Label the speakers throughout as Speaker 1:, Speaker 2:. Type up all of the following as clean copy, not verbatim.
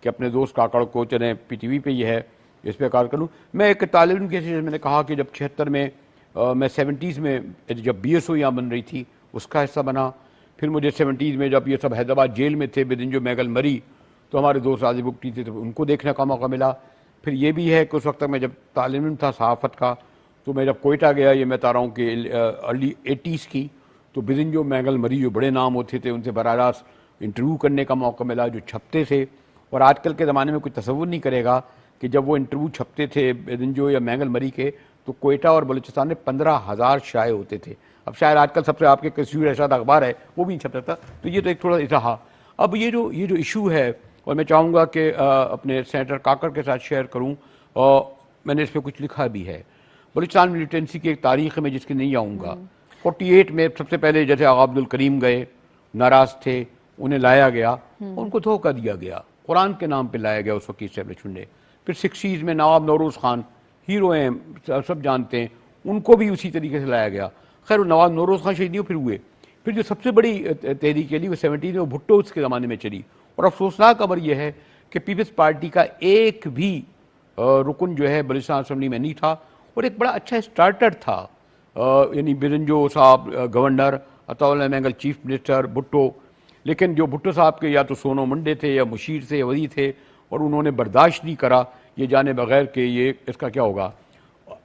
Speaker 1: کہ اپنے دوست کاکڑ کو چلیں پی ٹی وی پہ یہ ہے اس پہ کار کروں. میں ایک طالب علم کے میں نے کہا کہ جب 76 میں میں 70s میں جب بی ایس او یہاں بن رہی تھی اس کا حصہ بنا. پھر مجھے 70s میں جب یہ سب حیدرآباد جیل میں تھے بدن جو میگل مری تو ہمارے دوست راضی بگٹی تھے تو ان کو دیکھنے کا موقع ملا. پھر یہ بھی ہے کہ اس وقت تک میں جب طالب علم تھا صحافت کا تو میں جب کوئٹہ گیا, یہ میں بتا رہا ہوں کہ ارلی 80s کی, تو بدن جو میگل مری جو بڑے نام ہوتے تھے ان سے براہ راست انٹرویو کرنے کا موقع ملا جو چھپتے تھے. اور آج کل کے زمانے میں کوئی تصور نہیں کرے گا کہ جب وہ انٹرویو چھپتے تھے بدنجو یا مینگل مری کے تو کوئٹہ اور بلوچستان میں 15,000 شائع ہوتے تھے. اب شاید آج کل سب سے آپ کے کثیر ارشاد اخبار ہے وہ بھی نہیں چھپتا تھا. تو یہ تو ایک تھوڑا رہا. اب یہ جو ایشو ہے اور میں چاہوں گا کہ اپنے سینیٹر کاکڑ کے ساتھ شیئر کروں, اور میں نے اس پہ کچھ لکھا بھی ہے. بلوچستان ملیٹنسی کی ایک تاریخ میں جس کی نہیں آؤں گا. 48 میں سب سے پہلے جیسے آغا عبد الکریم گئے, ناراض تھے, انہیں لایا گیا, ان کو دھوکہ دیا گیا, قرآن کے نام پہ لایا گیا اس وقت اسٹیبلشمنٹ نے. پھر 60s میں نواب نوروز خان ہیرو ہیں سب جانتے ہیں, ان کو بھی اسی طریقے سے لایا گیا. خیر نواب نوروز خان شہید نہیں پھر ہوئے. پھر جو سب سے بڑی تحریک چلی وہ 70s میں, وہ بھٹو اس کے زمانے میں چلی. اور افسوسناک خبر یہ ہے کہ پیپلز پارٹی کا ایک بھی رکن جو ہے بلوچستان اسمبلی میں نہیں تھا, اور ایک بڑا اچھا اسٹارٹر تھا, یعنی برنجو صاحب گورنر, عطا اللہ مینگل چیف منسٹر, بھٹو. لیکن جو بھٹو صاحب کے یا تو سونو منڈے تھے یا مشیر تھے یا وزیر تھے, اور انہوں نے برداشت نہیں کرا یہ جانے بغیر کہ یہ اس کا کیا ہوگا.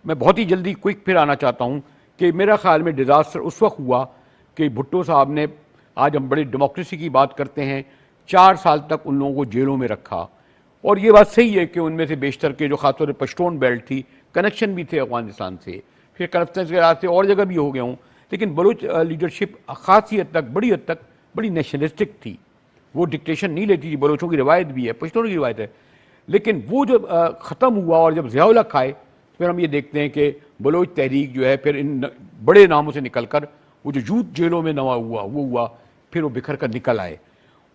Speaker 1: میں بہت ہی جلدی کوئک پھر آنا چاہتا ہوں کہ میرا خیال میں ڈیزاسٹر اس وقت ہوا کہ بھٹو صاحب نے, آج ہم بڑی ڈیموکریسی کی بات کرتے ہیں, 4 سال تک ان لوگوں کو جیلوں میں رکھا. اور یہ بات صحیح ہے کہ ان میں سے بیشتر کے جو خاص طور پر پشتون بیلٹ تھی, کنیکشن بھی تھے افغانستان سے, پھر کنیکشن کے راستے اور جگہ بھی ہو گئے ہوں, لیکن بلوچ لیڈرشپ خاصی حد تک بڑی حد تک بڑی نیشنلسٹک تھی. وہ ڈکٹیشن نہیں لیتی تھی. بلوچوں کی روایت بھی ہے, پشتونوں کی روایت ہے. لیکن وہ جب ختم ہوا اور جب ضیاء الحق آئے پھر ہم یہ دیکھتے ہیں کہ بلوچ تحریک جو ہے پھر ان بڑے ناموں سے نکل کر وہ جو یوتھ جیلوں میں نوا ہوا وہ ہوا, پھر وہ بکھر کر نکل آئے.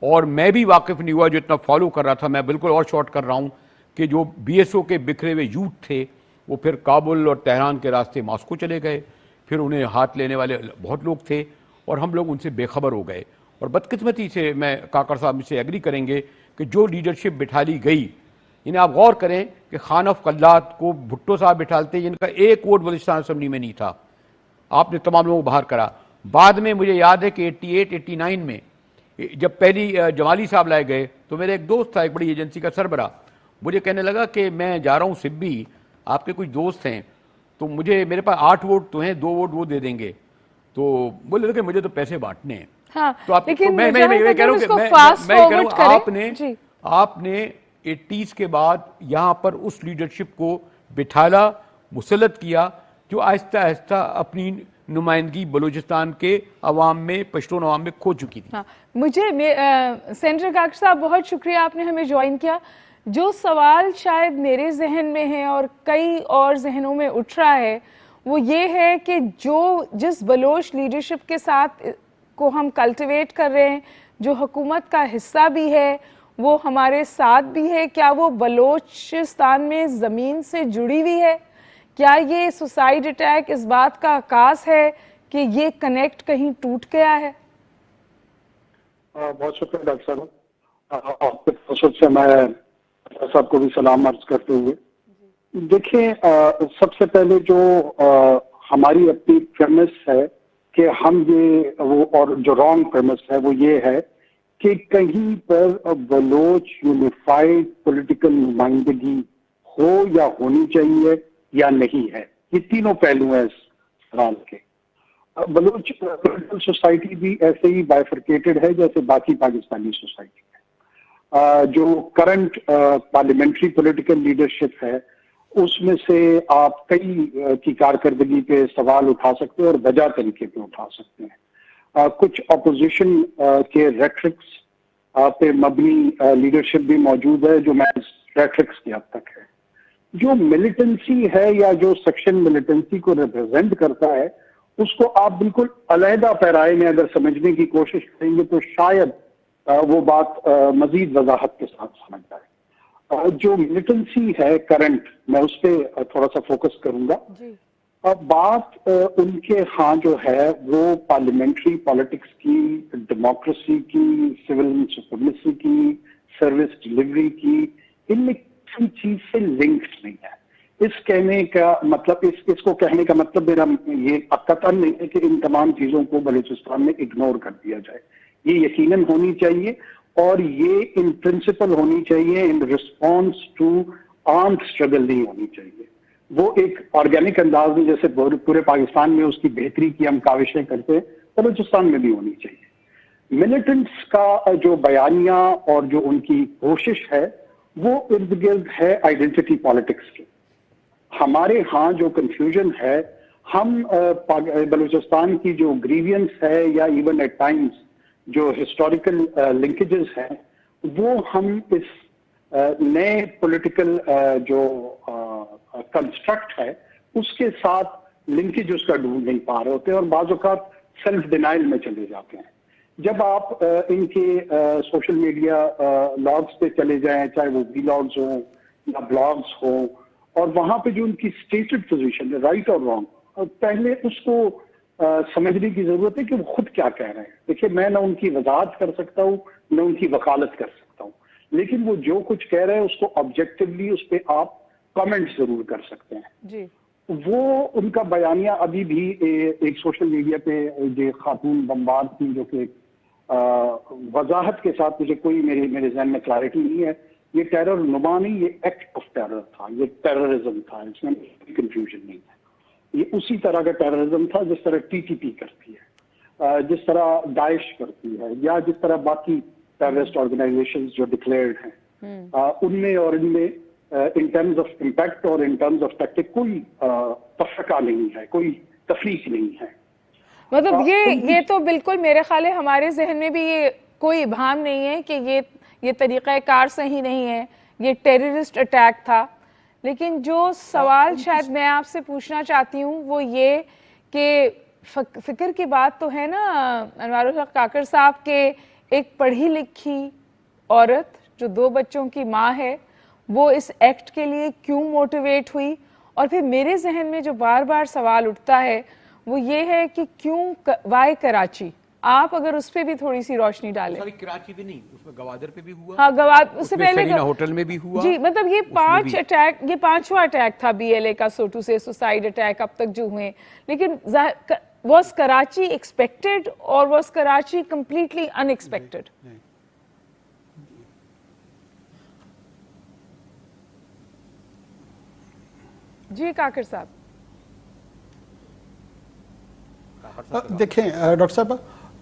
Speaker 1: اور میں بھی واقف نہیں ہوا جو اتنا فالو کر رہا تھا, میں بالکل اور شارٹ کر رہا ہوں کہ جو بی ایس او کے بکھرے ہوئے یوتھ تھے وہ پھر کابل اور تہران کے راستے ماسکو چلے گئے. پھر انہیں ہاتھ لینے والے بہت لوگ تھے اور ہم لوگ ان سے بے خبر ہو گئے. اور بدقسمتی سے میں کاکڑ صاحب مجھ سے ایگری کریں گے کہ جو لیڈرشپ بٹھا لی گئی, یعنی آپ غور کریں کہ خان آف قلات کو بھٹو صاحب بٹھالتے جن کا ایک ووٹ بلوچستان اسمبلی میں نہیں تھا, آپ نے تمام لوگوں کو باہر کرا. بعد میں مجھے یاد ہے کہ 88-89 میں جب پہلی جمالی صاحب لائے گئے تو میرے ایک دوست تھا ایک بڑی ایجنسی کا سربراہ, مجھے کہنے لگا کہ میں جا رہا ہوں سبی, آپ کے کچھ دوست ہیں تو مجھے میرے پاس 8 ووٹ تو ہیں, 2 ووٹ وہ دے دیں گے. تو بولے لگے مجھے تو پیسے بانٹنے ہیں.
Speaker 2: ہاں,
Speaker 1: تو آپ
Speaker 2: لیکن
Speaker 1: میں کہہ رہا ہوں کہ آپ نے 80s کے بعد یہاں پر اس لیڈرشپ کو بٹھالا, مسلط کیا جو آہستہ آہستہ اپنی نمائندگی بلوچستان کے عوام میں, پشتون عوام میں کھو چکی تھی.
Speaker 2: مجھے سینیٹر کاکڑ صاحب بہت شکریہ آپ نے ہمیں جوائن کیا. جو سوال شاید میرے ذہن میں ہے اور کئی اور ذہنوں میں اٹھ رہا ہے وہ یہ ہے کہ جس بلوچ لیڈرشپ کے ساتھ کو ہم کلٹیویٹ کر رہے ہیں, جو حکومت کا حصہ بھی ہے, وہ ہمارے ساتھ بھی ہے, کیا وہ بلوچستان میں زمین سے جڑی ہوئی ہے؟ کیا یہ سوسائڈ اٹیک اس بات کا عکاس ہے کہ یہ کنیکٹ کہیں ٹوٹ گیا ہے؟
Speaker 3: بہت شکریہ ڈاکٹر صاحب. آپ کے توسط سے میں صاحب کو بھی سلام عرض کرتے ہوئے, دیکھیں سب سے پہلے جو ہماری اپنی پریمس ہے کہ ہم یہ وہ, اور جو رانگ پریمس ہے وہ یہ ہے کہ کہیں پر بلوچ یونیفائڈ پولیٹیکل نمائندگی ہو یا ہونی چاہیے یا نہیں ہے. یہ تینوں پہلو ہیں اس سوال کے. بلوچ پولیٹیکل سوسائٹی بھی ایسے ہی بائیفرکیٹڈ ہے جیسے باقی پاکستانی سوسائٹی ہے. جو کرنٹ پارلیمنٹری پولیٹیکل لیڈرشپ ہے اس میں سے آپ کئی کی کارکردگی پہ سوال اٹھا سکتے ہیں اور وجہ طریقے پہ اٹھا سکتے ہیں. کچھ اپوزیشن کے ریٹرکس پہ مبنی لیڈرشپ بھی موجود ہے جو ریٹرکس کی حد تک ہے. جو ملیٹنسی ہے یا جو سیکشن ملیٹنسی کو ریپرزینٹ کرتا ہے اس کو آپ بالکل علیحدہ پیرائے میں اگر سمجھنے کی کوشش کریں گے تو شاید وہ بات مزید وضاحت کے ساتھ سمجھ جائے. جو ملیٹنسی ہے کرنٹ, میں اس پہ تھوڑا سا فوکس کروں گا. اب بات ان کے ہاں جو ہے وہ پارلیمنٹری پالیٹکس کی, ڈیموکریسی کی, سول سپریمیسی کی, سروس ڈلیوری کی، ان میں کسی چیز سے لنکڈ نہیں ہے. اس کہنے کا مطلب اس کو کہنے کا مطلب میرا یہ قطعاً نہیں ہے کہ ان تمام چیزوں کو بلوچستان میں اگنور کر دیا جائے. یہ یقیناً ہونی چاہیے اور یہ ان پرنسپل ہونی چاہیے، ان رسپانس ٹو آرمڈ اسٹرگل نہیں ہونی چاہیے. وہ ایک آرگینک انداز میں جیسے پورے پاکستان میں اس کی بہتری کی ہم کاوشیں کرتے ہیں، بلوچستان میں بھی ہونی چاہیے. ملیٹنٹس کا جو بیانیہ اور جو ان کی کوشش ہے وہ ارد گرد ہے آئیڈینٹی پالیٹکس کی. ہمارے ہاں جو کنفیوژن ہے، ہم بلوچستان کی جو گریوینس ہے یا ایون ایٹ ٹائمز جو ہسٹوریکل لنکیجز ہیں، وہ ہم اس نئے پولیٹیکل جو کنسٹرکٹ ہے اس کے ساتھ لنکیج اس کا ڈھونڈ نہیں پا رہے ہوتے اور بعض اوقات سیلف ڈینائل میں چلے جاتے ہیں. جب آپ ان کے سوشل میڈیا لاگز پہ چلے جائیں، چاہے وہ وی لاگز ہوں یا بلاگز ہوں، اور وہاں پہ جو ان کی اسٹیٹڈ پوزیشن ہے، رائٹ اور رانگ، پہلے اس کو سمجھنے کی ضرورت ہے کہ وہ خود کیا کہہ رہے ہیں. دیکھیے، میں نہ ان کی وضاحت کر سکتا ہوں نہ ان کی وکالت کر سکتا ہوں، لیکن وہ جو کچھ کہہ رہے ہیں اس کو آبجیکٹیولی اس پہ آپ کامنٹ ضرور کر سکتے ہیں.
Speaker 2: جی،
Speaker 3: وہ ان کا بیانیہ ابھی بھی ایک سوشل میڈیا پہ جو خاتون بمبار تھی، جو کہ وضاحت کے ساتھ مجھے کوئی میرے ذہن میں کلیئرٹی نہیں ہے، یہ ٹیرر نما نہیں، یہ ایکٹ آف ٹیرر تھا، یہ ٹیررزم تھا، اس میں کنفیوژن نہیں ہے. یہ اسی طرح کا ٹیررزم تھا جس طرح TTP کرتی ہے، جس طرح داعش کرتی ہے، یا جس طرح باقی ٹیررسٹ آرگنائزیشنز جو ڈکلیئرڈ ہیں، ان میں اور ان میں ان ٹرمز آف امپیکٹ اور ان ٹرمز آف ٹیکٹک کوئی تفرقہ نہیں ہے، کوئی تفریق نہیں ہے.
Speaker 2: مطلب یہ تو بالکل میرے خیال ہے ہمارے ذہن میں بھی یہ کوئی ابہام نہیں ہے کہ یہ طریقہ کار صحیح نہیں ہے، یہ ٹیررسٹ اٹیک تھا. لیکن جو سوال شاید میں آپ سے پوچھنا چاہتی ہوں وہ یہ کہ فکر کی بات تو ہے نا انوار الحق کاکڑ صاحب کے ایک پڑھی لکھی عورت جو 2 بچوں کی ماں ہے، وہ اس ایکٹ کے لیے کیوں موٹیویٹ ہوئی. اور پھر میرے ذہن میں جو بار بار سوال اٹھتا ہے وہ یہ ہے کہ کیوں وائی کراچی. آپ اگر اس پہ بھی تھوڑی سی روشنی ڈالیں.
Speaker 1: کراچی بھی نہیں، اس میں گوادر پہ بھی ہوا.
Speaker 2: ہاں، گوادر اس سے پہلے
Speaker 1: ہوٹل میں بھی ہوا.
Speaker 2: جی، مطلب یہ 5 اٹیک، یہ 5واں اٹیک تھا BLA کا، سو ٹو سے سوسائڈ اٹیک اب تک جو ہوئے. لیکن واز کراچی ایکسپیکٹڈ اور was Karachi completely unexpected? جی کاکر صاحب.
Speaker 4: دیکھیں ڈاکٹر صاحب،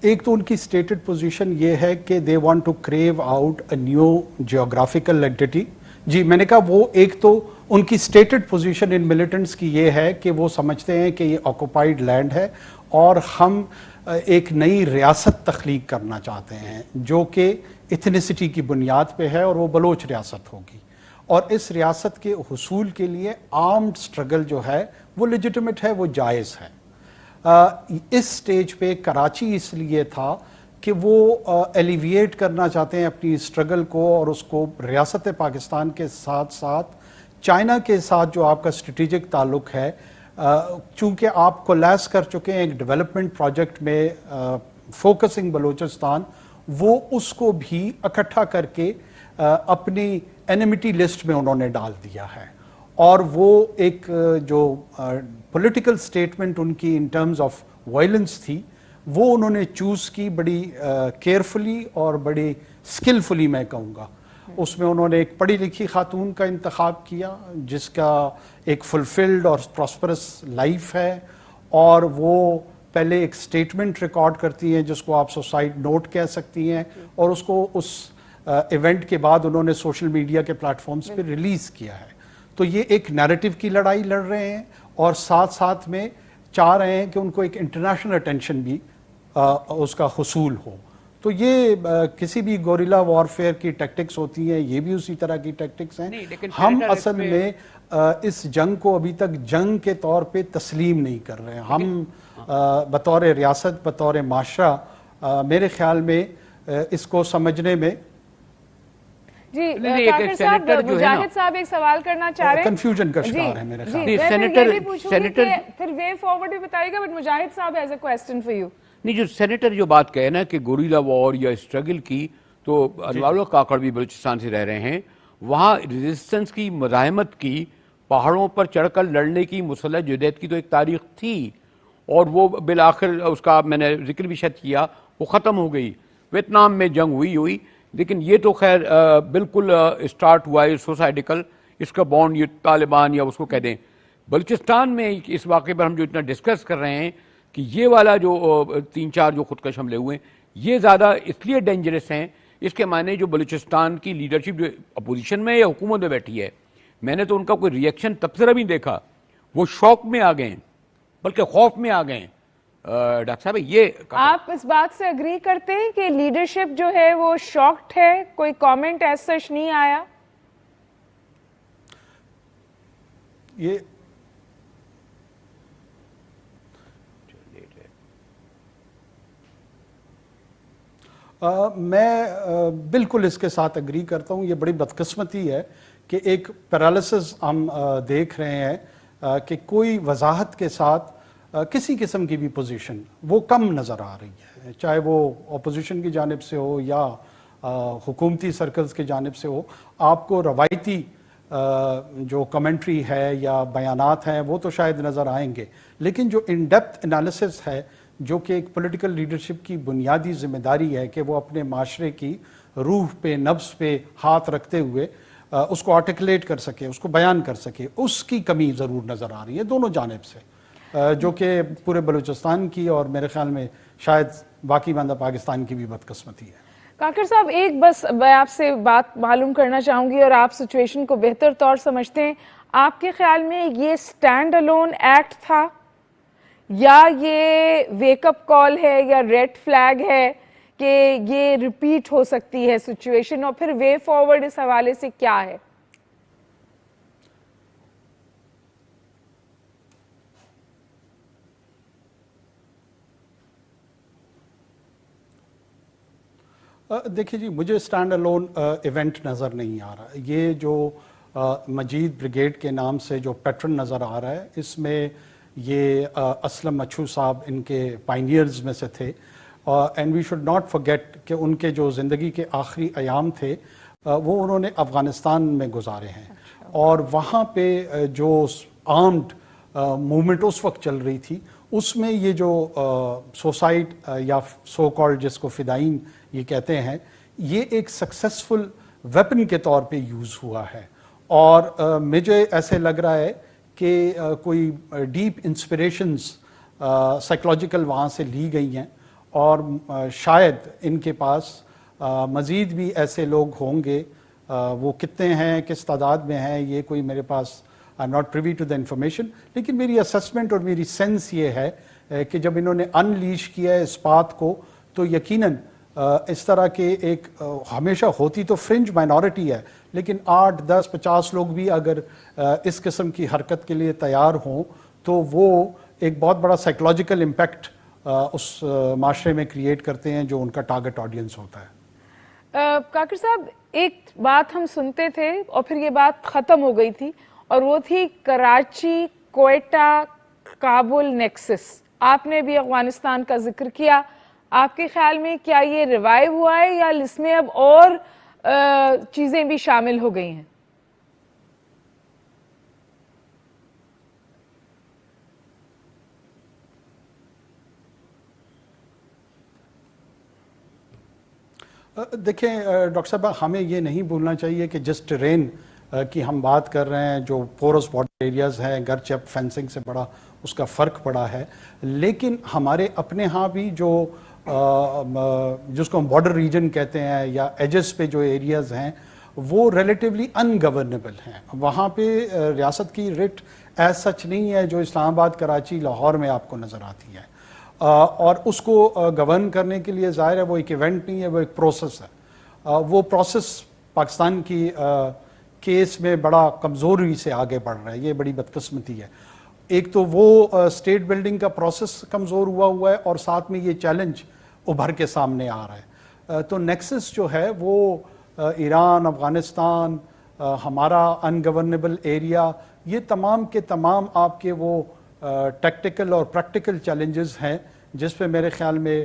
Speaker 4: ایک تو ان کی اسٹیٹڈ پوزیشن یہ ہے کہ they want to carve out a new geographical entity. جی، میں نے کہا وہ ایک تو ان کی اسٹیٹڈ پوزیشن ان ملیٹنٹس کی یہ ہے کہ وہ سمجھتے ہیں کہ یہ آکوپائڈ لینڈ ہے اور ہم ایک نئی ریاست تخلیق کرنا چاہتے ہیں جو کہ ایتھنیسٹی کی بنیاد پہ ہے، اور وہ بلوچ ریاست ہوگی. اور اس ریاست کے حصول کے لیے آرمڈ سٹرگل جو ہے وہ لیجٹمیٹ ہے، وہ جائز ہے. اس سٹیج پہ کراچی اس لیے تھا کہ وہ ایلیویٹ کرنا چاہتے ہیں اپنی سٹرگل کو، اور اس کو ریاست پاکستان کے ساتھ ساتھ چائنا کے ساتھ جو آپ کا اسٹریٹجک تعلق ہے، چونکہ آپ کولیس کر چکے ہیں ایک ڈیولپمنٹ پروجیکٹ میں فوکسنگ بلوچستان، وہ اس کو بھی اکٹھا کر کے اپنی اینیمیٹی لسٹ میں انہوں نے ڈال دیا ہے. اور وہ ایک جو پولیٹیکل سٹیٹمنٹ ان کی ان ٹرمز آف وائلنس تھی، وہ انہوں نے چوز کی بڑی کیئرفلی اور بڑی سکلفلی میں کہوں گا. اس میں انہوں نے ایک پڑھی لکھی خاتون کا انتخاب کیا جس کا ایک فلفلڈ اور پراسپرس لائف ہے، اور وہ پہلے ایک سٹیٹمنٹ ریکارڈ کرتی ہیں جس کو آپ سوسائڈ نوٹ کہہ سکتی ہیں، اور اس کو اس ایونٹ کے بعد انہوں نے سوشل میڈیا کے پلیٹ فارمز پہ ریلیز کیا ہے. تو یہ ایک نیریٹو کی لڑائی لڑ رہے ہیں اور ساتھ ساتھ میں چاہ رہے ہیں کہ ان کو ایک انٹرنیشنل اٹینشن بھی اس کا حصول ہو. تو یہ کسی بھی گوریلا وارفیئر کی ٹیکٹکس ہوتی ہیں، یہ بھی اسی طرح کی ٹیکٹکس ہیں. ہم اصل میں اس جنگ کو ابھی تک جنگ کے طور پہ تسلیم نہیں کر رہے ہیں. ہم بطور ریاست، بطور معاشرہ، میرے خیال میں اس کو سمجھنے میں
Speaker 2: جی کاکر صاحب، مجاہد صاحب ایک سوال کرنا چاہ رہے ہیں.
Speaker 4: کنفیوژن کا شکار ہے میرے خیال
Speaker 2: میں. پھر وے فارورڈ بھی بتائیے گا، بٹ مجاہد صاحب as a question for you.
Speaker 1: نہیں، جو سینیٹر جو بات کہے نا کہ گوریلا وار یا اسٹرگل کی، تو انوار اللہ کاکڑ بھی بلوچستان سے رہ رہے ہیں. وہاں ریزسٹنس کی، مزاحمت کی، پہاڑوں پر چڑھ کر لڑنے کی، مسلح جدید کی تو ایک تاریخ تھی، اور وہ بالآخر اس کا میں نے ذکر بھی شاید کیا، وہ ختم ہو گئی. ویتنام میں جنگ ہوئی، لیکن یہ تو خیر بالکل اسٹارٹ ہوا ہے سوسائٹیکل، اس کا بانڈ یہ طالبان یا اس کو کہہ دیں. بلوچستان میں اس واقعے پر ہم جو اتنا ڈسکس کر رہے ہیں کہ یہ والا جو 3-4 جو خودکش حملے ہوئے ہیں یہ زیادہ اس لیے ڈینجرس ہیں، اس کے معنی جو بلوچستان کی لیڈرشپ جو اپوزیشن میں یا حکومت میں بیٹھی ہے، میں نے تو ان کا کوئی ریئیکشن تبصرہ بھی دیکھا. وہ شوق میں آ گئے ہیں، بلکہ خوف میں آ گئے ہیں. ڈاکٹر صاحب یہ
Speaker 2: آپ اس بات سے اگری کرتے ہیں کہ لیڈرشپ جو ہے وہ شاکڈ ہے؟ کوئی کامنٹ ایز سچ نہیں آیا؟
Speaker 4: یہ میں بالکل اس کے ساتھ اگری کرتا ہوں. یہ بڑی بدقسمتی ہے کہ ایک پیرالسس ہم دیکھ رہے ہیں کہ کوئی وضاحت کے ساتھ کسی قسم کی بھی پوزیشن وہ کم نظر آ رہی ہے، چاہے وہ اپوزیشن کی جانب سے ہو یا حکومتی سرکلز کی جانب سے ہو. آپ کو روایتی جو کمنٹری ہے یا بیانات ہیں وہ تو شاید نظر آئیں گے، لیکن جو ان ڈیپتھ انالیسس ہے، جو کہ ایک پولیٹیکل لیڈرشپ کی بنیادی ذمہ داری ہے کہ وہ اپنے معاشرے کی روح پہ، نبض پہ ہاتھ رکھتے ہوئے اس کو آرٹیکولیٹ کر سکے، اس کو بیان کر سکے، اس کی کمی ضرور نظر آ رہی ہے دونوں جانب سے، جو کہ پورے بلوچستان کی اور میرے خیال میں شاید باقی بندہ پاکستان کی بھی بدقسمتی ہے.
Speaker 2: کاکڑ صاحب ایک بس میں آپ سے بات معلوم کرنا چاہوں گی، اور آپ سچویشن کو بہتر طور سمجھتے ہیں. آپ کے خیال میں یہ سٹینڈ الون ایکٹ تھا یا یہ ویک اپ کال ہے یا ریڈ فلیگ ہے کہ یہ ریپیٹ ہو سکتی ہے سچویشن، اور پھر وے فارورڈ اس حوالے سے کیا ہے؟
Speaker 4: دیکھیے جی، مجھے سٹینڈ الون ایونٹ نظر نہیں آ رہا. یہ جو مجید بریگیڈ کے نام سے جو پیٹرن نظر آ رہا ہے، اس میں یہ اسلم مچھو صاحب ان کے پائنیئرز میں سے تھے، and we should not forget کہ ان کے جو زندگی کے آخری ایام تھے وہ انہوں نے افغانستان میں گزارے ہیں. اور وہاں پہ جو آرمڈ موومنٹ اس وقت چل رہی تھی، اس میں یہ جو سوسائٹ یا سو کالڈ جس کو فدائین یہ کہتے ہیں، یہ ایک سکسیسفل ویپن کے طور پہ یوز ہوا ہے. اور مجھے ایسے لگ رہا ہے کہ کوئی ڈیپ انسپریشنز سائیکلوجیکل وہاں سے لی گئی ہیں، اور شاید ان کے پاس مزید بھی ایسے لوگ ہوں گے. وہ کتنے ہیں، کس تعداد میں ہیں، یہ کوئی میرے پاس I am not privy to the information, لیکن میری اسسمنٹ اور میری سینس یہ ہے کہ جب انہوں نے انلیش کیا ہے اس بات کو، تو یقیناً اس طرح کے ایک ہمیشہ ہوتی تو فرنج مائنورٹی ہے، لیکن 8, 10, 50 لوگ بھی اگر اس قسم کی حرکت کے لیے تیار ہوں تو وہ ایک بہت بڑا سائیکلوجیکل امپیکٹ اس معاشرے میں کریٹ کرتے ہیں جو ان کا ٹارگٹ آڈینس ہوتا ہے.
Speaker 2: کاکر صاحب ایک بات ہم سنتے تھے اور پھر یہ بات ختم ہو گئی تھی، اور وہ تھی کراچی کوئٹہ کابل نیکسس. آپ نے بھی افغانستان کا ذکر کیا. آپ کے خیال میں کیا یہ ریوائیو ہوا ہے یا اس میں اب اور چیزیں بھی شامل ہو گئی ہیں؟
Speaker 4: دیکھیں ڈاکٹر صاحب، ہمیں یہ نہیں بھولنا چاہیے کہ جس ٹرین کی ہم بات کر رہے ہیں، جو پورس بارڈر ایریاز ہیں، گرچہ اب فینسنگ سے بڑا اس کا فرق پڑا ہے، لیکن ہمارے اپنے ہاں بھی جو جس کو ہم بارڈر ریجن کہتے ہیں یا ایجز پہ جو ایریاز ہیں، وہ ریلیٹیولی ان گورنیبل ہیں. وہاں پہ ریاست کی ریٹ ایز سچ نہیں ہے جو اسلام آباد، کراچی، لاہور میں آپ کو نظر آتی ہے. اور اس کو گورن کرنے کے لیے ظاہر ہے وہ ایک ایونٹ نہیں ہے، وہ ایک پروسیس ہے. وہ پروسیس پاکستان کی کیس میں بڑا کمزوری سے آگے بڑھ رہا ہے. یہ بڑی بدقسمتی ہے. ایک تو وہ اسٹیٹ بلڈنگ کا پروسیس کمزور ہوا ہے، اور ساتھ میں یہ چیلنج ابھر کے سامنے آ رہا ہے. تو نیکسس جو ہے وہ ایران، افغانستان، ہمارا ان گورنیبل ایریا، یہ تمام کے تمام آپ کے وہ ٹیکٹیکل اور پریکٹیکل چیلنجز ہیں جس پہ میرے خیال میں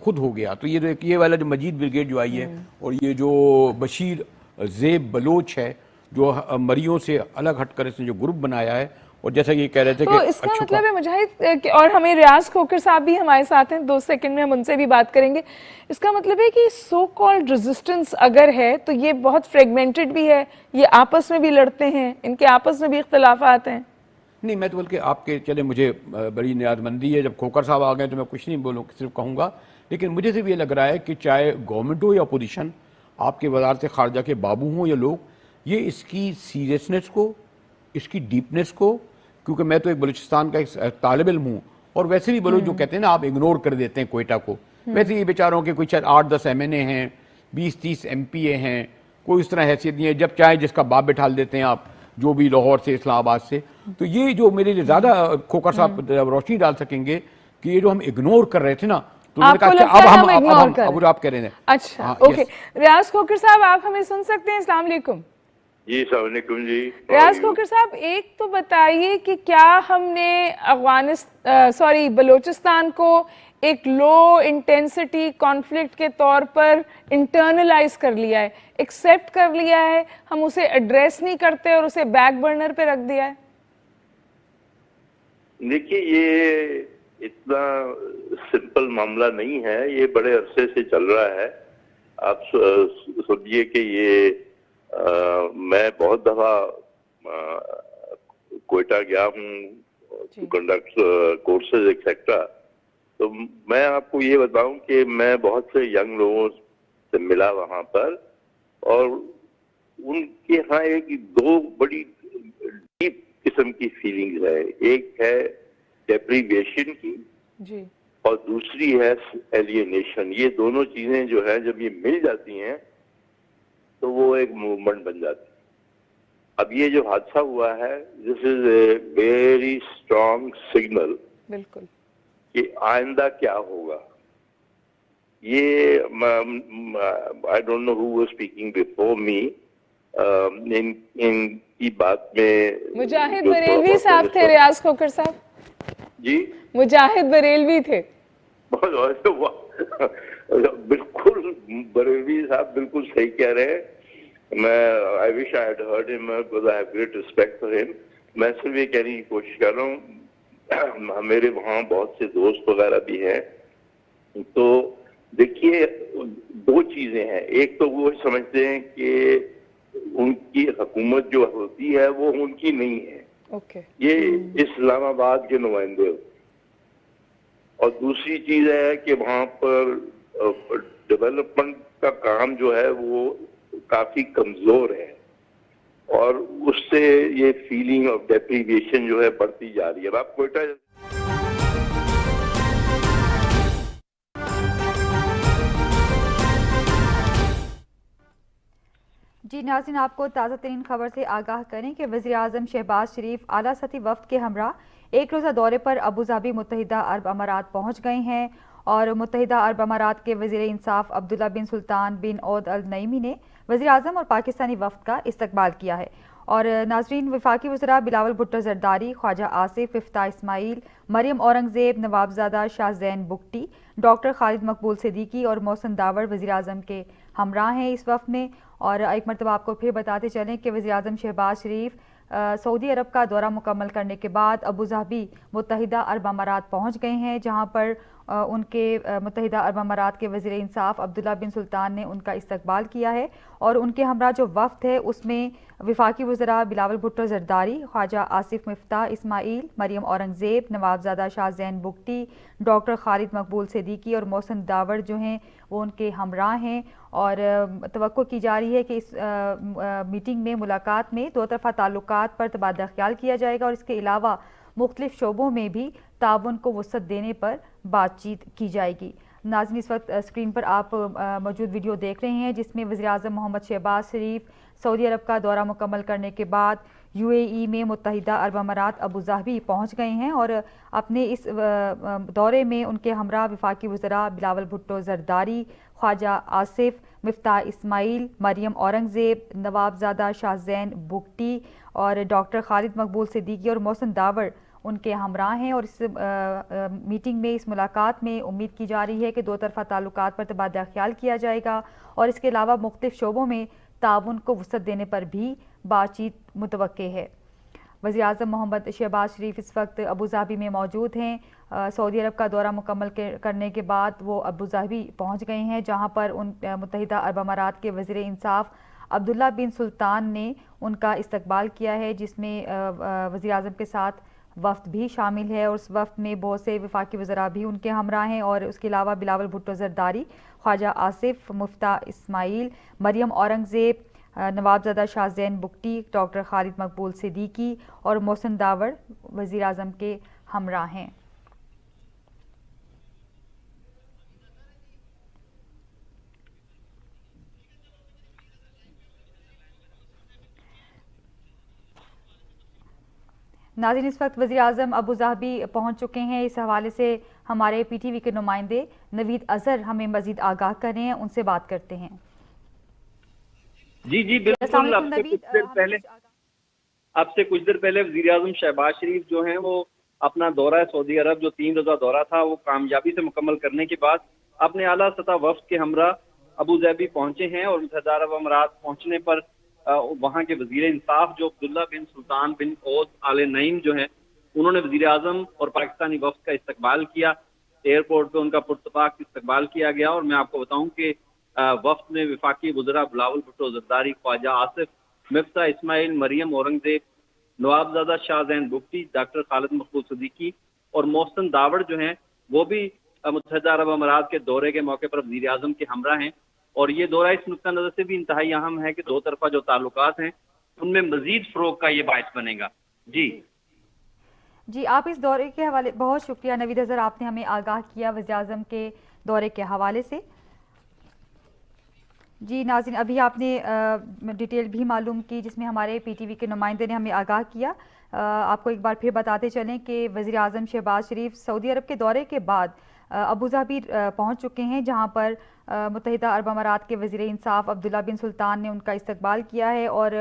Speaker 1: خود ہو گیا. تو یہ والا جو مجید بریگیڈ جو آئی ہے اور یہ جو بشیر زیب بلوچ ہے جو مریوں سے الگ ہٹ کر اس نے جو گروپ بنایا ہے, اور جیسا کہ یہ کہہ رہے تھے
Speaker 2: تو
Speaker 1: کہ
Speaker 2: اس کا مطلب ہے مجاہد, اور ہمیں ریاض کھوکر صاحب بھی ہمارے ساتھ ہیں, 2 سیکنڈ میں ہم ان سے بھی بات کریں گے. اس کا مطلب ہے کہ سو کالڈ ریزسٹنس اگر ہے تو یہ بہت فریگمنٹڈ بھی ہے, یہ آپس میں بھی لڑتے ہیں, ان کے آپس میں بھی اختلافات ہیں.
Speaker 1: نہیں, میں تو بلکہ آپ کے چلے مجھے بڑی نیاز مندی ہے, جب کھوکر صاحب آ گئے تو میں کچھ نہیں بولوں, صرف کہوں گا, لیکن مجھے صرف یہ لگ رہا ہے کہ چاہے گورنمنٹ ہو یا اپوزیشن, آپ کے وزارت خارجہ کے بابو ہوں یا لوگ, یہ اس کی سیریسنس کو, اس کی ڈیپنس کو, کیونکہ میں تو ایک بلوچستان کا ایک طالب علم ہوں, اور ویسے بھی بلوچ جو کہتے ہیں نا آپ اگنور کر دیتے ہیں کوئٹہ کو, ویسے یہ بیچاروں کے کچھ 8-10 MNA ہیں, 20-30 MPA ہیں, کوئی اس طرح حیثیت نہیں ہے, جب چاہیں جس کا باپ بٹھال دیتے ہیں آپ, جو بھی لاہور سے اسلام آباد سے. تو یہ جو میرے لیے زیادہ کھوکر صاحب روشنی ڈال سکیں گے کہ یہ جو ہم اگنور کر رہے تھے نا, تو میں نے کہا اب آپ کہہ رہے ہیں.
Speaker 2: اچھا اوکے, ریاض کھوکر صاحب آپ ہمیں سن سکتے ہیں؟ السلام علیکم.
Speaker 5: جی السلام علیکم. جی
Speaker 2: ریاض کھوکر صاحب, ایک تو بتائیے کہ کیا ہم نے بلوچستان کو ایک لو انٹینسٹی کانفلکٹ کے طور پر انٹرنلائز کر لیا ہے, ایکسیپٹ کر لیا ہے, ہم اسے ایڈریس نہیں کرتے اور اسے بیک برنر پہ رکھ دیا ہے؟
Speaker 5: دیکھیے, یہ اتنا سمپل معاملہ نہیں ہے, یہ بڑے عرصے سے چل رہا ہے. آپ سمجھیے کہ یہ میں بہت دفعہ کوئٹہ گیا ہوں کنڈکٹ کورسز ایکسیکٹرا, تو میں آپ کو یہ بتاؤں کہ میں بہت سے ینگ لوگوں سے ملا وہاں پر, اور ان کے ہاں ایک 2 بڑی ڈیپ قسم کی فیلنگز ہے. ایک ہے ڈیپریویشن کی
Speaker 2: جی,
Speaker 5: اور دوسری ہے ایلینیشن. یہ دونوں چیزیں جو ہیں جب یہ مل جاتی ہیں تو وہ ایک موومنٹ بن جاتی ہے. اب یہ جو حادثہ ہوا ہے, this is a very strong signal
Speaker 2: بالکل,
Speaker 5: کہ آئندہ کیا ہوگا. یہ I don't know who was speaking before me, ان کی بات میں
Speaker 2: مجاہد بریلوی صاحب تھے. ریاض کھوکر صاحب
Speaker 5: جی
Speaker 2: مجاہد بریلوی تھے.
Speaker 5: بالکل بریلوی صاحب بالکل صحیح کہہ رہے ہیں. میں I wish I had heard him because I have great respect for him. میں صرف یہ کہنے کی کوشش کر رہا ہوں, میرے وہاں بہت سے دوست وغیرہ بھی ہیں. تو دیکھیے 2 چیزیں ہیں. ایک تو وہ سمجھتے ہیں کہ ان کی حکومت جو ہوتی ہے وہ ان کی نہیں ہے, یہ اسلام آباد کے نمائندے ہوتے. اور دوسری چیز ہے کہ وہاں پر ڈیولپمنٹ کا کام جو ہے وہ کافی کمزور ہے, اور اس سے یہ فیلنگ آف ڈیپریویشن جو ہے بڑھتی جا رہی ہے. اب آپ کوئٹہ
Speaker 6: جی ناظرین, آپ کو تازہ ترین خبر سے آگاہ کریں کہ وزیر اعظم شہباز شریف اعلیٰ سطحی وفد کے ہمراہ 1 روزہ دورے پر ابوظہبی متحدہ عرب امارات پہنچ گئے ہیں, اور متحدہ عرب امارات کے وزیر انصاف عبداللہ بن سلطان بن عود النعیمی نے وزیر اعظم اور پاکستانی وفد کا استقبال کیا ہے. اور ناظرین, وفاقی وزراء بلاول بھٹو زرداری, خواجہ آصف, مفتاح اسماعیل, مریم اورنگزیب, نوابزادہ شاہ زین بگٹی, ڈاکٹر خالد مقبول صدیقی اور محسن داور وزیر اعظم کے ہمراہ ہیں اس وفد میں. اور ایک مرتبہ آپ کو پھر بتاتے چلیں کہ وزیر اعظم شہباز شریف سعودی عرب کا دورہ مکمل کرنے کے بعد ابوظہبی متحدہ عرب امارات پہنچ گئے ہیں, جہاں پر ان کے متحدہ عرب امارات کے وزیر انصاف عبداللہ بن سلطان نے ان کا استقبال کیا ہے. اور ان کے ہمراہ جو وفد ہے اس میں وفاقی وزراء بلاول بھٹو زرداری, خواجہ آصف, مفتاح اسماعیل, مریم اورنگزیب, نوابزادہ شاہ زین بگٹی, ڈاکٹر خالد مقبول صدیقی اور محسن داور جو ہیں وہ ان کے ہمراہ ہیں. اور توقع کی جا رہی ہے کہ اس میٹنگ میں ملاقات میں 2 طرفہ تعلقات پر تبادلہ خیال کیا جائے گا, اور اس کے علاوہ مختلف شعبوں میں بھی تعاون کو وسعت دینے پر بات چیت کی جائے گی. ناظرین, اس وقت اسکرین پر آپ موجود ویڈیو دیکھ رہے ہیں جس میں وزیر اعظم محمد شہباز شریف سعودی عرب کا دورہ مکمل کرنے کے بعد UAE میں متحدہ عرب امارات ابوظہبی پہنچ گئے ہیں, اور اپنے اس دورے میں ان کے ہمراہ وفاقی وزراء بلاول بھٹو زرداری, خواجہ آصف, مفتاح اسماعیل, مریم اورنگزیب, نوابزادہ شاہ زین بگٹی اور ڈاکٹر خالد مقبول صدیقی اور محسن داور ان کے ہمراہ ہیں، اور اس میٹنگ میں، اس ملاقات میں امید کی جا رہی ہے کہ دو طرفہ تعلقات پر تبادلہ خیال کیا جائے گا، اور اس کے علاوہ مختلف شعبوں میں تعاون کو وسعت دینے پر بھی بات چیت متوقع ہے۔ وزیر اعظم محمد شہباز شریف اس وقت ابوظہبی میں موجود ہیں۔ سعودی عرب کا دورہ مکمل کرنے کے بعد وہ ابوظہبی پہنچ گئے ہیں، جہاں پر متحدہ عرب امارات کے وزیر انصاف عبداللہ بن سلطان نے ان کا استقبال کیا ہے، جس میں وزیر اعظم کے ساتھ وفد بھی شامل ہے، اور اس وفد میں بہت سے وفاقی وزراء بھی ان کے ہمراہ ہیں، اور اس کے علاوہ بلاول بھٹو زرداری، خواجہ آصف، مفتاح اسماعیل، مریم اورنگزیب، نواب زادہ شاہ زین بگٹی، ڈاکٹر خالد مقبول صدیقی اور محسن داوڑ وزیر اعظم کے ہمراہ ہیں۔ ناظرین، اس وقت وزیر اعظم ابوظہبی پہنچ چکے ہیں۔ اس حوالے سے ہمارے پی ٹی وی کے نمائندے نوید اظہر ہمیں مزید آگاہ کر رہے ہیں، ان سے بات کرتے ہیں۔
Speaker 7: جی بالکل، آپ سے کچھ دیر پہلے وزیر اعظم شہباز شریف جو ہیں وہ اپنا دورہ سعودی عرب جو 3 روزہ دورہ تھا وہ کامیابی سے مکمل کرنے کے بعد اپنے اعلیٰ سطح وفد کے ہمراہ ابوظہبی پہنچے ہیں، اور متحدہ عرب امارات پہنچنے پر وہاں کے وزیر انصاف جو عبداللہ بن سلطان بن فوز آل نعیم جو ہیں، انہوں نے وزیر اعظم اور پاکستانی وفد کا استقبال کیا۔ ایئرپورٹ پہ ان کا پرتپاک استقبال کیا گیا، اور میں آپ کو بتاؤں کہ وفد میں وفاقی وزراء بلاول بھٹو زرداری، خواجہ آصف، مفتاح اسماعیل، مریم اورنگزیب، نواب زادہ شاہ زین بگٹی، ڈاکٹر خالد مقبول صدیقی اور محسن داوڑ جو ہیں وہ بھی متحدہ عرب امارات کے دورے کے موقع پر وزیر اعظم کے ہمراہ ہیں، اور یہ دورہ اس نقطہ نظر سے بھی انتہائی اہم ہے کہ دو طرفہ جو تعلقات ہیں ان میں مزید فروغ کا یہ باعث بنے گا۔
Speaker 6: جی آپ اس دورے کے حوالے، بہت شکریہ نوید اظہر، آپ نے ہمیں آگاہ کیا وزیر اعظم کے دورے کے حوالے سے۔ جی ناظرین، ابھی آپ نے ڈیٹیل بھی معلوم کی جس میں ہمارے پی ٹی وی کے نمائندے نے ہمیں آگاہ کیا۔ آپ کو ایک بار پھر بتاتے چلیں کہ وزیر اعظم شہباز شریف سعودی عرب کے دورے کے بعد ابوظہبی پہنچ چکے ہیں، جہاں پر متحدہ عرب امارات کے وزیر انصاف عبداللہ بن سلطان نے ان کا استقبال کیا ہے، اور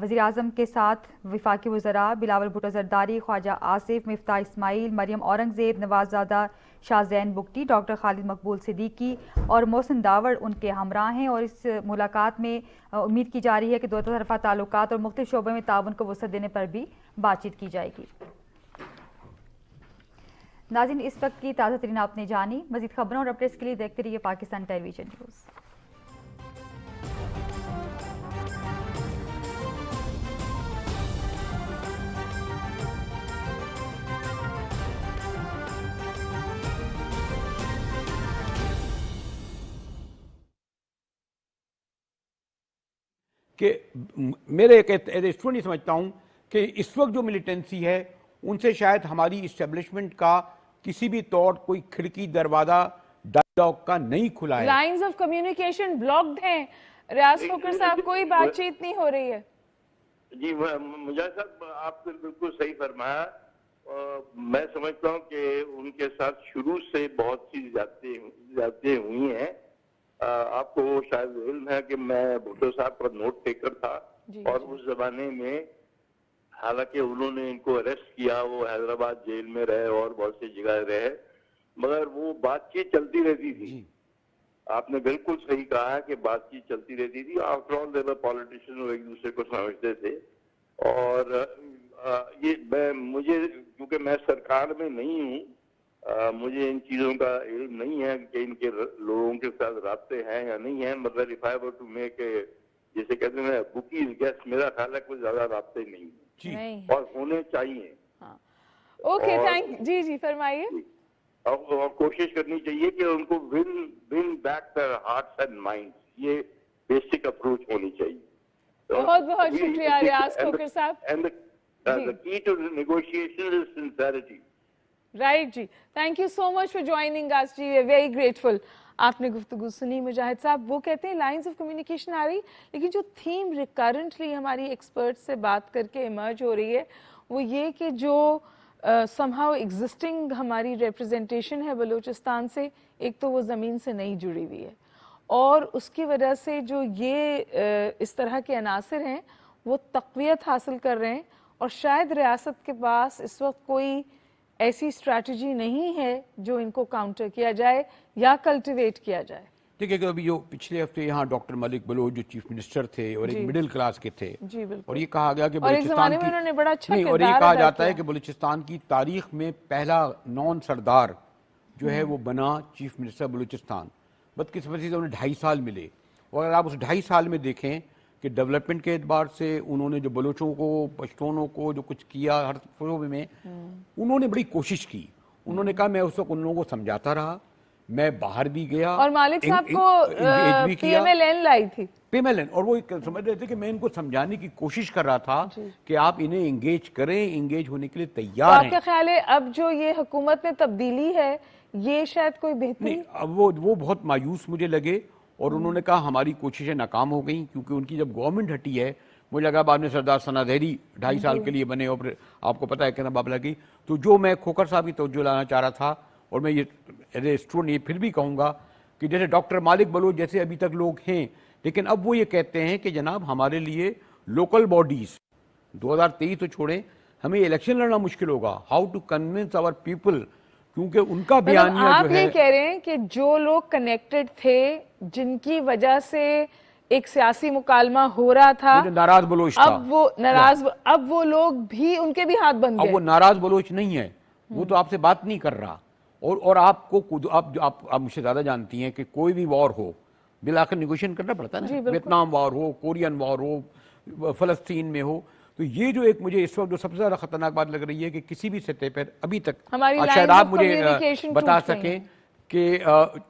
Speaker 6: وزیر اعظم کے ساتھ وفاقی وزراء بلاول بھٹو زرداری، خواجہ آصف، مفتاح اسماعیل، مریم اورنگزیب، نواز زادہ شاہ زین بگٹی، ڈاکٹر خالد مقبول صدیقی اور محسن داوڑ ان کے ہمراہ ہیں، اور اس ملاقات میں امید کی جا رہی ہے کہ دو طرفہ تعلقات اور مختلف شعبوں میں تعاون کو وسعت دینے پر بھی بات چیت کی جائے گی۔ ناظرین، اس وقت کی تازہ ترین آپ نے جانی۔ مزید خبروں اور اپڈیٹس کے لیے دیکھتے رہیے پاکستان ٹیلی ویژن نیوز۔
Speaker 1: کہ میرے ایک اسٹوڈنٹ یہ سمجھتا ہوں کہ اس وقت جو ملیٹنسی ہے ان سے شاید ہماری اسٹیبلشمنٹ کا کسی بھی طور کوئی کھڑکی دروازہ ڈائیلاگ کا نہیں کھلا ہے۔
Speaker 2: لائنز آف کمیونیکیشن بلاکڈ ہیں۔ ریاض کھوکھر صاحب، کوئی بات چیت نہیں ہو رہی ہے۔
Speaker 5: جی مجاہد صاحب، آپ نے بالکل صحیح فرمایا۔ میں سمجھتا ہوں کہ ان کے ساتھ شروع سے بہت سی زیادتیاں ہوئی ہیں۔ آپ کو شاید علم ہے کہ میں بھٹو صاحب کا نوٹ ٹیکر تھا، اور اس زمانے میں حالانکہ انہوں نے ان کو اریسٹ کیا، وہ حیدرآباد جیل میں رہے اور بہت سی جگہ رہے، مگر وہ بات چیت چلتی رہتی تھی۔ آپ نے بالکل صحیح کہا کہ بات چیت چلتی رہتی تھی۔ آفٹر آل دے ور پالیٹیشین، وہ ایک دوسرے کو سمجھتے تھے، اور یہ مجھے کیونکہ میں سرکار میں نہیں ہوں، مجھے ان چیزوں کا علم نہیں ہے کہ ان کے لوگوں کے ساتھ رابطے ہیں یا نہیں ہیں، مگر if I were to make جیسے کہتے ہیں بکیز گیس، میرا خیال ہے کوئی زیادہ رابطے نہیں ہیں اور ہونے چاہیے۔
Speaker 2: اوکے، جی فرمائیے۔
Speaker 5: اور کوشش کرنی چاہیے کہ ان کو win back their hearts and minds، یہ بیسک اپروچ ہونی چاہیے۔
Speaker 2: بہت بہت شکریہ ریاض کھوکھر صاحب۔
Speaker 5: And the key to negotiation is sincerity۔
Speaker 2: Right جی، thank you so much for joining اس جی، ویری گریٹفل۔ آپ نے گفتگو سنی مجاہد صاحب، وہ کہتے ہیں لائنز آف کمیونیکیشن آ رہی، لیکن جو تھیم ریکرنٹلی ہماری ایکسپرٹ سے بات کر کے ایمرج ہو رہی ہے وہ یہ کہ جو سم ہاؤ ایگزسٹنگ ہماری ریپرزنٹیشن ہے بلوچستان سے، ایک تو وہ زمین سے نہیں جڑی ہوئی ہے، اور اس کی وجہ سے جو یہ اس طرح کے عناصر ہیں وہ تقویت حاصل کر رہے ہیں اور شاید ریاست کے پاس اس وقت کوئی ایسی اسٹریٹجی نہیں ہے جو ان کو کاؤنٹر کیا جائے یا کلٹیویٹ کیا جائے.
Speaker 1: دیکھیے کہ ابھی جو پچھلے ہفتے یہاں ڈاکٹر ملک بلوچ جو چیف منسٹر تھے اور ایک مڈل کلاس کے تھے,
Speaker 2: جی بالکل,
Speaker 1: اور یہ کہا گیا کہ
Speaker 2: اور ایک زمانے میں انہوں نے بڑا اچھا
Speaker 1: اور یہ کہا جاتا ہے کہ بلوچستان کی تاریخ میں پہلا نان سردار جو ہے وہ بنا چیف منسٹر بلوچستان. بدقسمتی سے انہیں 2.5 سال ملے, اور اگر آپ اس 2.5 سال میں دیکھیں کہ ڈیولپمنٹ کے اعتبار سے انہوں نے جو بلوچوں کو, پشتونوں کو جو کچھ کیا ہر شعبے میں, انہوں نے بڑی کوشش کی. انہوں نے کہا میں اس وقت ان لوگوں کو سمجھاتا رہا, میں باہر بھی گیا,
Speaker 2: اور مالک صاحب کو پی ایم ایل این لائی تھی,
Speaker 1: پی ایم ایل این, اور وہ سمجھ رہے تھے کہ میں ان کو سمجھانے کی کوشش کر رہا تھا کہ آپ انہیں انگیج کریں, انگیج ہونے کے لیے تیار ہیں.
Speaker 2: آپ کا خیال ہے اب جو یہ حکومت میں تبدیلی ہے یہ شاید کوئی بہتری؟
Speaker 1: نہیں, اب وہ بہت مایوس مجھے لگے, اور انہوں نے کہا ہماری کوششیں ناکام ہو گئیں, کیونکہ ان کی جب گورنمنٹ ہٹی ہے, مجھے لگا بعد میں سردار ثنا ظہری 2.5 سال کے لیے بنے, اور پھر آپ کو پتہ ہے کہنا بابلہ کی. تو جو میں کھوکھر صاحب کی توجہ لانا چاہ رہا تھا, اور میں یہ ایز اے اسٹوڈنٹ یہ پھر بھی کہوں گا کہ جیسے ڈاکٹر مالک بلوچ جیسے ابھی تک لوگ ہیں, لیکن اب وہ یہ کہتے ہیں کہ جناب ہمارے لیے لوکل باڈیز 2023 تو چھوڑیں, ہمیں الیکشن لڑنا مشکل ہوگا, how to convince our people, کیونکہ ان کا بیانیہ جو ہے.
Speaker 2: آپ یہ کہہ رہے ہیں کہ جو لوگ کنیکٹڈ تھے, جن کی وجہ سے ایک سیاسی مکالمہ ہو رہا تھا,
Speaker 1: ناراض بلوچ تھا,
Speaker 2: اب وہ لوگ بھی ان کے بھی ہاتھ بن گئے.
Speaker 1: اب وہ ناراض بلوچ نہیں ہے, وہ تو آپ سے بات نہیں کر رہا. اور آپ کو آپ مجھ سے زیادہ جانتی ہیں کہ کوئی بھی وار ہو بالآخر نیگوشیشن کرنا پڑتا ہے نا, ویتنام وار ہو, کورین وار ہو, فلسطین میں ہو. تو یہ جو ایک مجھے اس وقت جو سب سے زیادہ خطرناک بات لگ رہی ہے کہ کسی بھی سطح پر ابھی تک شاید آپ مجھے بتا سکیں کہ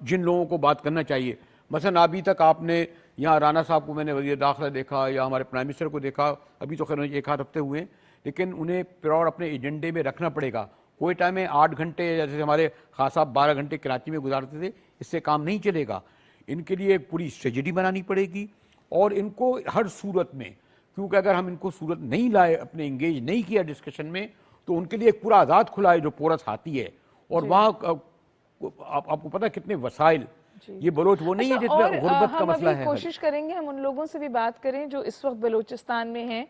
Speaker 1: جن لوگوں کو بات کرنا چاہیے, مثلا ابھی تک آپ نے یہاں رانا صاحب کو میں نے وزیر داخلہ دیکھا, یا ہمارے پرائم منسٹر کو دیکھا, ابھی تو خیر 1 ہفتے ہوئے ہیں, لیکن انہیں پراور اپنے ایجنڈے میں رکھنا پڑے گا. کوئٹہ میں 8 گھنٹے, جیسے ہمارے خاص صاحب 12 گھنٹے کراچی میں گزارتے تھے, اس سے کام نہیں چلے گا. ان کے لیے ایک پوری اسٹریٹجی بنانی پڑے گی, اور ان کو ہر صورت میں, کیونکہ اگر ہم ان کو صورت نہیں لائے, اپنے انگیج نہیں کیا ڈسکشن میں, تو ان کے لیے ایک پورا آزاد کھلا ہے جو پورس ہاتھی ہے, اور وہاں آپ کو پتہ کتنے وسائل, یہ بلوچ وہ نہیں ہے جس میں غربت کا مسئلہ ہے.
Speaker 2: ہم ابھی کوشش کریں گے ہم ان لوگوں سے بھی بات کریں جو اس وقت بلوچستان میں ہیں,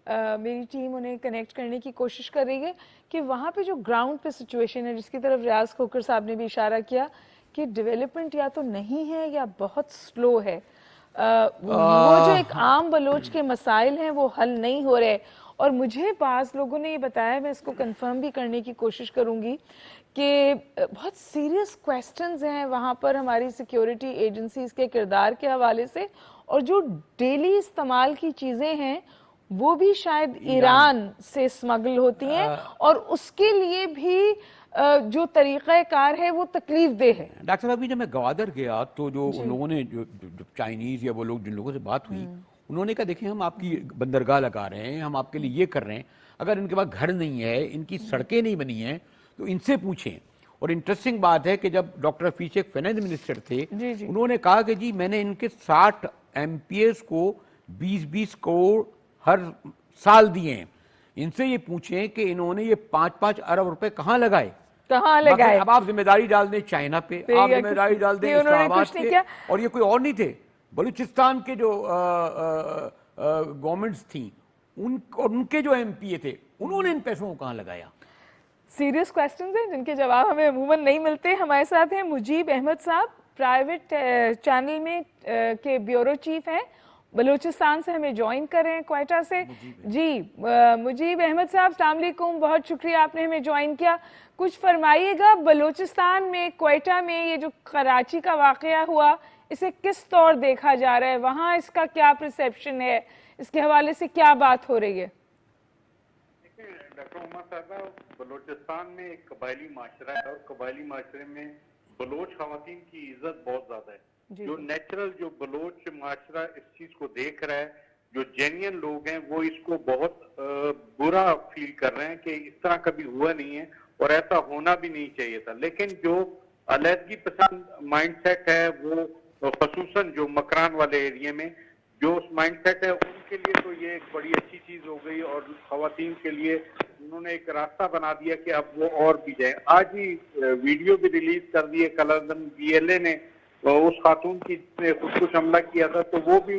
Speaker 2: میری ٹیم انہیں کنیکٹ کرنے کی کوشش کر رہی ہے کہ وہاں پہ جو گراؤنڈ پہ سچویشن ہے, جس کی طرف ریاض کھوکھر صاحب نے بھی اشارہ کیا کہ ڈیولپمنٹ یا تو نہیں ہے یا بہت سلو ہے, وہ جو ایک عام بلوچ کے مسائل ہیں وہ حل نہیں ہو رہے. اور مجھے بعض لوگوں نے یہ بتایا, میں اس کو کنفرم بھی کرنے کی کوشش کروں گی, کہ بہت سیریس کویسچنز ہیں وہاں پر ہماری سیکیورٹی ایجنسیز کے کردار کے حوالے سے, اور جو ڈیلی استعمال کی چیزیں ہیں وہ بھی شاید ایران سے سمگل ہوتی ہیں, اور اس کے لیے بھی جو طریقہ کار ہے وہ تکلیف دہ ہے.
Speaker 1: ڈاکٹر صاحب جب میں گوادر گیا تو جو ان لوگوں نے جو چائنیز یا وہ لوگ جن لوگوں سے بات ہوئی, انہوں نے کہا دیکھیں ہم آپ کی بندرگاہ لگا رہے ہیں, ہم آپ کے لیے یہ کر رہے ہیں, اگر ان کے پاس گھر نہیں ہے, ان کی سڑکیں نہیں بنی ہیں, تو ان سے پوچھیں. اور انٹرسٹنگ بات ہے کہ جب ڈاکٹر حفیظ شیخ فائنانس منسٹر تھے, انہوں نے کہا کہ جی میں نے ان کے 60 MPs کو 20-20 کروڑ ہر سال دیے ہیں, ان سے یہ پوچھیں کہ انہوں نے یہ 5-5 ارب روپے کہاں لگائے. اب آپ ذمہ داری ڈال دیں چائنا پہ, آپ ذمہ داری ڈال دیں اسلام آباد پہ, اور یہ کوئی اور نہیں تھے, بلوچستان کے جو گورنمنٹس تھیں ان کے جو MP تھے, انہوں نے ان پیسوں کو کہاں لگایا.
Speaker 2: سیریس کویسچنز ہیں جن کے جواب ہمیں عموماً نہیں ملتے. ہمارے ساتھ ہیں مجیب احمد صاحب, پرائیویٹ چینل میں کے بیورو چیف ہیں, بلوچستان سے ہمیں جوائن کر رہے ہیں کوئٹہ سے. جی مجیب احمد صاحب السلام علیکم, بہت شکریہ آپ نے ہمیں جوائن کیا. کچھ فرمائیے گا بلوچستان میں, کوئٹہ میں یہ جو کراچی کا واقعہ ہوا, اسے کس طور دیکھا جا رہا ہے, وہاں اس کا کیا پرسیپشن ہے, اس کے حوالے سے کیا بات ہو رہی ہے؟
Speaker 8: ڈاکٹر عمر صاحبہ, بلوچستان میں ایک قبائلی معاشرہ ہے, اور قبائلی معاشرے میں بلوچ خواتین کی عزت بہت زیادہ ہے. جو نیچرل جو بلوچ معاشرہ اس چیز کو دیکھ رہا ہے, جو جینین لوگ ہیں وہ اس کو بہت برا فیل کر رہے ہیں کہ اس طرح کبھی ہوا نہیں ہے, اور ایسا ہونا بھی نہیں چاہیے تھا. لیکن جو علیحدگی پسند مائنڈ سیٹ ہے, وہ خصوصاً جو مکران والے ایریے میں جو اس مائنڈ سیٹ ہے, ان کے لیے تو یہ ایک بڑی اچھی چیز ہو گئی, اور خواتین کے لیے انہوں نے ایک راستہ بنا دیا کہ اب وہ اور بھی جائیں. آج ہی ویڈیو بھی ریلیز کر دیے, کل BLA نے اس خاتون کی جس نے خودکش حملہ کیا تھا, تو وہ بھی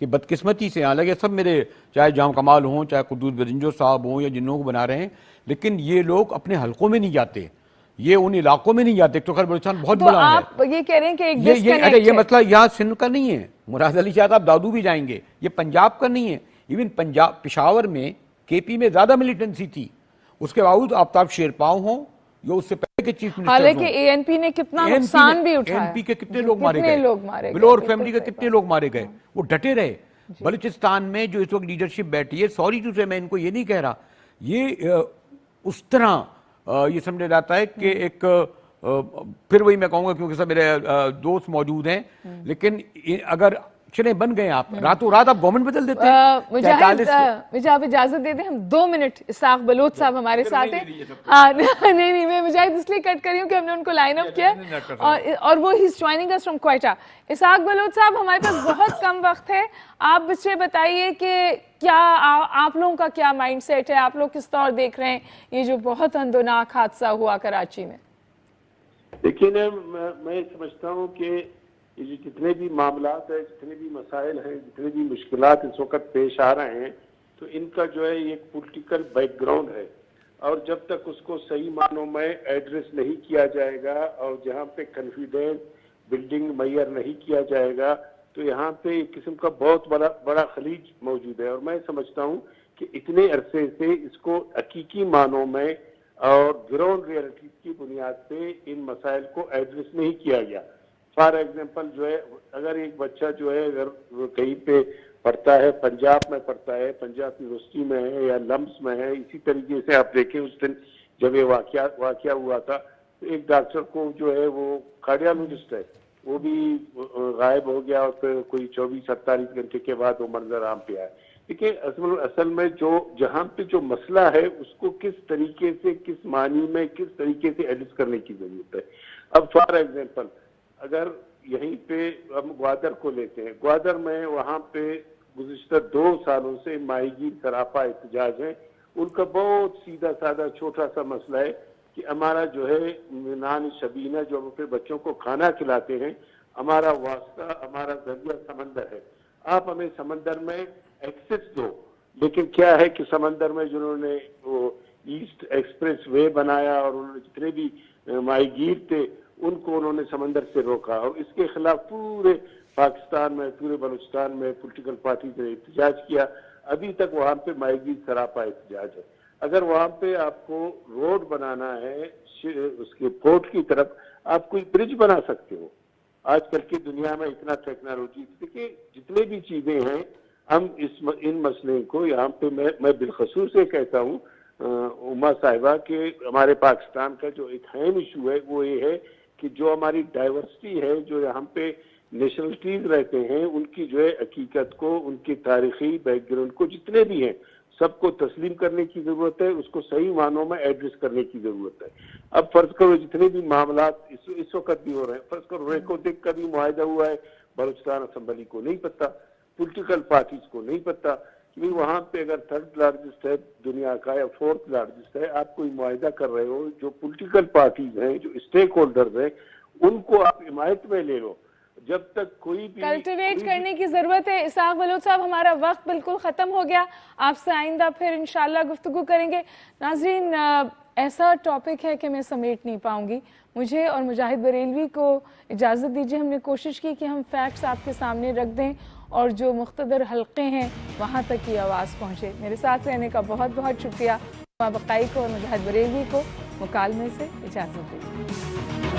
Speaker 1: کہ بدقسمتی سے حالانکہ سب میرے چاہے جام کمال ہوں چاہے قدوس برنجو صاحب ہوں یا جنوں کو بنا رہے ہیں، لیکن یہ لوگ اپنے حلقوں میں نہیں جاتے، یہ ان علاقوں میں نہیں جاتے. تو خیر بلوچستان بہت بڑا ہے.
Speaker 2: آپ یہ کہہ رہے ہیں کہ ایک
Speaker 1: یہ مسئلہ یہاں سندھ کا نہیں ہے، مراد علی شاہ صاحب دادو بھی جائیں گے، یہ پنجاب کا نہیں ہے. ایون پنجاب پشاور میں کے پی میں زیادہ ملیٹنسی تھی، اس کے باوجود آفتاب شیرپاؤں ہوں یا اس سے پہلے کے چیف منسٹر
Speaker 2: حالانکہ اے این پی نے کتنا نقصان بھی اٹھایا،
Speaker 1: اے این پی کے کتنے لوگ مارے گئے، بلور فیملی کے کتنے لوگ مارے گئے، وہ ڈٹے رہے. بلوچستان میں جو اس وقت لیڈرشپ بیٹھی ہے، سوری ٹو سے میں ان کو یہ نہیں کہہ رہا، یہ اس طرح یہ سمجھا جاتا ہے کہ ایک پھر وہی میں کہوں گا کیونکہ سب میرے دوست موجود ہیں، لیکن اگر چلیں بن گئے آپ راتوں رات آپ گورنمنٹ بدل دیتے ہیں.
Speaker 2: مجھے آپ اجازت دے دیں، ہم 2 منٹ اسحاق بلوچ صاحب ہمارے ساتھ ہیں. نہیں میں مجاہد اس لیے کٹ کری ہوں کہ ہم نے ان کو لائن اپ کیا اور وہ ہی از جوائننگ اس فرام کوئٹہ. اسحاق بلوچ صاحب ہمارے پاس بہت کم وقت ہے، آپ بچے بتائیے کہ کیا آپ لوگوں کا کیا مائنڈ سیٹ ہے، آپ لوگ کس طور دیکھ رہے ہیں یہ جو بہت اندوناک حادثہ ہوا کراچی میں؟
Speaker 9: دیکھیے میں سمجھتا ہوں کہ یہ جتنے بھی معاملات ہیں، جتنے بھی مسائل ہیں، جتنے بھی مشکلات اس وقت پیش آ رہے ہیں، تو ان کا جو ہے ایک پولیٹیکل بیک گراؤنڈ ہے، اور جب تک اس کو صحیح معنوں میں ایڈریس نہیں کیا جائے گا اور جہاں پہ کانفیڈنس بلڈنگ میئر نہیں کیا جائے گا تو یہاں پہ ایک قسم کا بہت بڑا خلیج موجود ہے. اور میں سمجھتا ہوں کہ اتنے عرصے سے اس کو حقیقی معنوں میں اور گراؤنڈ ریئلٹی کی بنیاد پہ ان مسائل کو ایڈریس نہیں کیا گیا. فار ایگزامپل جو ہے اگر ایک بچہ جو ہے اگر کہیں پہ پڑھتا ہے، پنجاب میں پڑھتا ہے، پنجاب یونیورسٹی میں ہے یا لمس میں ہے، اسی طریقے سے آپ دیکھیں اس دن جب یہ واقعہ ہوا تھا تو ایک ڈاکٹر کو جو ہے وہ کارڈیالوجسٹ ہے وہ بھی غائب ہو گیا اور پھر کوئی 24-48 گھنٹے کے بعد وہ منظر عام پہ آیا. دیکھیں اصل میں جہاں پہ جو مسئلہ ہے اس کو کس طریقے سے، کس معنی میں، کس طریقے سے ایڈریس کرنے کی ضرورت ہے. اب فار ایگزامپل اگر یہیں پہ ہم گوادر کو لیتے ہیں، گوادر میں وہاں پہ گزشتہ 2 سالوں سے ماہی گیر سراپا احتجاج ہیں. ان کا بہت سیدھا سادہ چھوٹا سا مسئلہ ہے کہ ہمارا جو ہے نان شبینہ جو ہم اپنے بچوں کو کھانا کھلاتے ہیں، ہمارا واسطہ، ہمارا ذریعہ سمندر ہے. آپ ہمیں سمندر میں ایکسس دو، لیکن کیا ہے کہ سمندر میں جنہوں نے وہ ایسٹ ایکسپریس وے بنایا اور انہوں نے جتنے بھی ماہی گیر تھے ان کو انہوں نے سمندر سے روکا، اور اس کے خلاف پورے پاکستان میں، پورے بلوچستان میں پولیٹیکل پارٹی نے احتجاج کیا. ابھی تک وہاں پہ ماہی گیر سراپا احتجاج ہے. اگر وہاں پہ آپ کو روڈ بنانا ہے اس کے پورٹ کی طرف، آپ کوئی برج بنا سکتے ہو. آج کل کی دنیا میں اتنا ٹیکنالوجی، دیکھیے جتنے بھی چیزیں ہیں ہم ان مسئلے کو یہاں پہ میں بالخصوص یہ کہتا ہوں اما صاحبہ کہ ہمارے پاکستان کا جو ایک اہم ایشو ہے وہ یہ ہے کہ جو ہماری ڈائیورسٹی ہے، جو یہاں پہ نیشنلٹیز رہتے ہیں، ان کی جو ہے حقیقت کو، ان کی تاریخی بیک گراؤنڈ کو جتنے بھی ہیں سب کو تسلیم کرنے کی ضرورت ہے، اس کو صحیح معنوں میں ایڈریس کرنے کی ضرورت ہے. اب فرض کرو جتنے بھی معاملات اس وقت بھی ہو رہے ہیں، فرض کرو ریکو ڈک کا بھی معاہدہ ہوا ہے، بلوچستان اسمبلی کو نہیں پتہ، پولیٹیکل پارٹیز کو نہیں پتہ کہ وہاں پہ اگر 3rd لارجسٹ ہے دنیا کا یا 4th لارجسٹ ہے، آپ کوئی معاہدہ کر رہے ہو، جو پولیٹیکل پارٹیز ہیں، جو اسٹیک ہولڈرز ہیں، ان کو آپ حمایت میں لے لو. جب تک کوئی بھی
Speaker 2: کلٹیویٹ کرنے کی ضرورت ہے. اسحاق بلوچ صاحب ہمارا وقت بالکل ختم ہو گیا، آپ سے آئندہ پھر انشاءاللہ گفتگو کریں گے. ناظرین ایسا ٹاپک ہے کہ میں سمیٹ نہیں پاؤں گی. مجھے اور مجاہد بریلوی کو اجازت دیجیے، ہم نے کوشش کی کہ ہم فیکٹس آپ کے سامنے رکھ دیں اور جو مقتدر حلقے ہیں وہاں تک یہ آواز پہنچے. میرے ساتھ رہنے کا بہت بہت شکریہ. بقائی کو اور مجاہد بریلوی کو مکالمے سے اجازت دیجیے.